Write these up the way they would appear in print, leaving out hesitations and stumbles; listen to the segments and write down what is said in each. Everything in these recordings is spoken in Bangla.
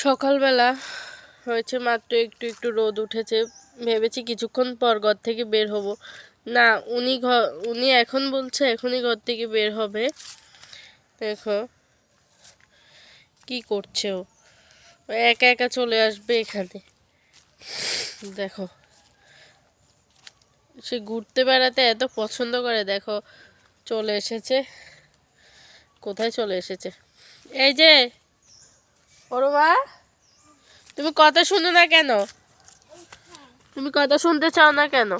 সকালবেলা হয়েছে মাত্র একটু একটু রোদ উঠেছে, ভেবেছি কিছুক্ষণ পর ঘর থেকে বের হব। না, উনি এখন বলছে এখনই ঘর থেকে বের হবে। দেখো কি করছে, ও একা একা চলে আসবে এখানে। দেখো সে ঘুরতে বেড়াতে এত পছন্দ করে, দেখো চলে এসেছে। কোথায় চলে এসেছে? এই যে ওরমা, তুমি কথা শুনো না কেন? তুমি কথা শুনতে চাও না কেন?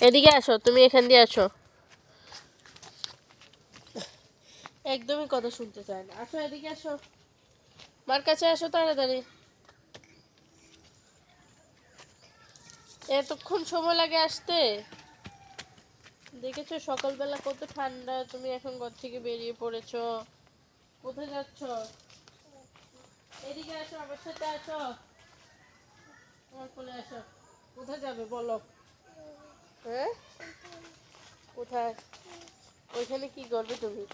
এদিকে আসো, তুমি এখান দিয়ে আসো। একদমই কথা শুনতে চায় না। আসো এদিকে আসো, মার কাছে আসো তাড়াতাড়ি। এতক্ষণ সময় লাগে আসতে? দেখেছো সকালবেলা কত ঠান্ডা, তুমি এখন ঘর থেকে বেরিয়ে পড়েছো। কোথায় যাচ্ছ? এদিকে আসো, আমার সাথে আসো, আমার কোলে আসো। কোথায় যাবে বলো? হ্যাঁ, কোথায়? ওইখানে কি করবে তুমি?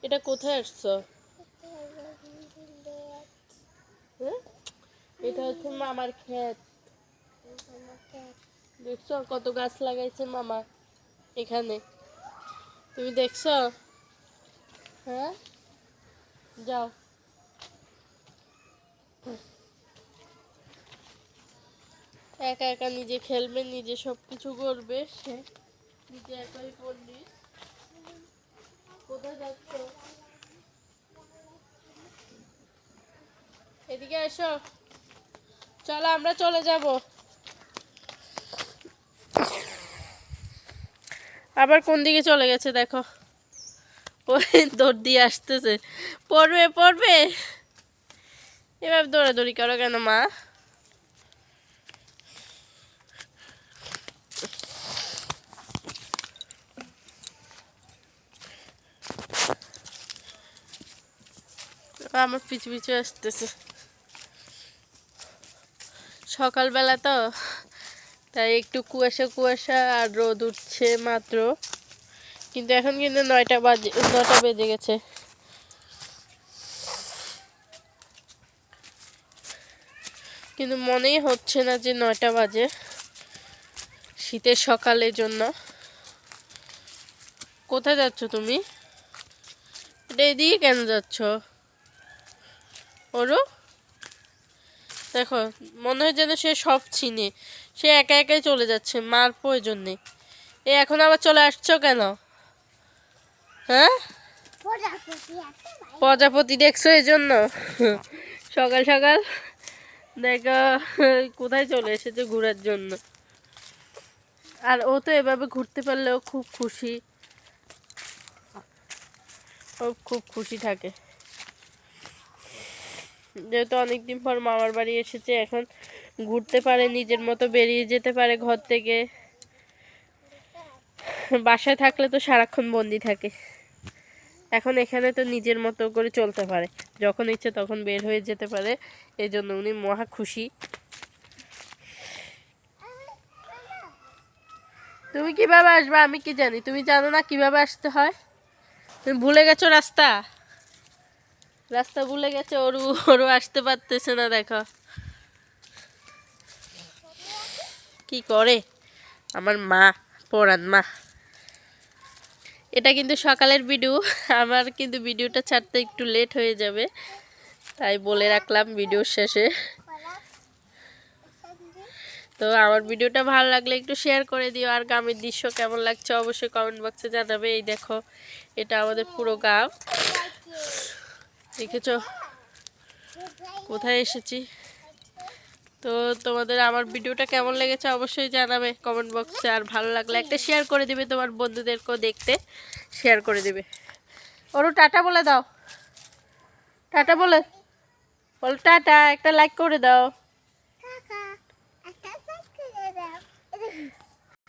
এটা কোথায় আসছো? হ্যাঁ, এটা হচ্ছে মামার ক্ষেত। দেখছো কত গাছ লাগাইছে মামা এখানে, তুমি দেখছো? হ্যাঁ, যাও। একা একা নিজে খেলবে, নিজে সবকিছু করবে, সে নিজে একাই পড়লি। কোথায় যাচ্ছ? এদিকে এসো, চলো আমরা চলে যাব। আবার কোন দিকে চলে গেছে দেখো, ওই দৌড় দিয়ে আসতেছে। পড়বে পড়বে, এবার দৌড়াদৌড়ি করো কেন মা? আমার পিছু পিছু আসতেছে। সকালবেলা তো, তাই একটু কুয়াশা কুয়াশা আর রোদ উঠছে মাত্র, কিন্তু এখন কিন্তু 9টা বেজে গেছে। কিন্তু মনেই হচ্ছে না যে 9টা বাজে, শীতের সকালের জন্য। কোথায় যাচ্ছ তুমি? এটা এদিকে কেন যাচ্ছ ওরু? দেখো মনে হয় যেন সে সব চিনে, সে একা একাই চলে যাচ্ছে, মার প্রয়োজন নেই। এখন আবার চলে আসছো কেন? হ্যাঁ, প্রজাপতি দেখছো এই জন্য? সকাল সকাল দেখো কোথায় চলে এসেছে ঘোরার জন্য। আর ও তো এভাবে ঘুরতে পারলেও খুব খুশি, ও খুব খুশি থাকে। যেহেতু অনেকদিন পর মামার বাড়ি এসেছে, এখন ঘুরতে পারে, নিজের মতো বেরিয়ে যেতে পারে ঘর থেকে। বাসায় থাকলে তো সারাক্ষণ বন্দি থাকে, এখন এখানে তো নিজের মতো করে চলতে পারে, যখন ইচ্ছে তখন বের হয়ে যেতে পারে। এই জন্য উনি মহা খুশি। তুমি কিভাবে আসবে আমি কি জানি? তুমি জানো না কিভাবে আসতে হয়? তুমি ভুলে গেছো রাস্তা, রাস্তা ভুলে গেছে। ওরু ওরু আসতে পারতেছে না, দেখো কি করে আমার মা, পরান মা। এটা কিন্তু সকালের ভিডিও, আমার কিন্তু ভিডিওটা ছাড়তে একটু লেট হয়ে যাবে, তাই বলে রাখলাম ভিডিওর শেষে। তো আমার ভিডিওটা ভালো লাগলে একটু শেয়ার করে দিও, আর গ্রামের দৃশ্য কেমন লাগছে অবশ্যই কমেন্ট বক্সে জানাবে। এই দেখো এটা আমাদের পুরো গ্রাম, দেখেছো কোথায় এসেছি। তো তোমাদের আমার ভিডিওটা কেমন লেগেছে অবশ্যই জানাবে কমেন্ট বক্সে, আর ভালো লাগলে একটা শেয়ার করে দিবে, তোমার বন্ধুদেরকেও দেখতে শেয়ার করে দিবে। ওরও টাটা বলে দাও, টাটা বলো, টাটা, একটা লাইক করে দাও।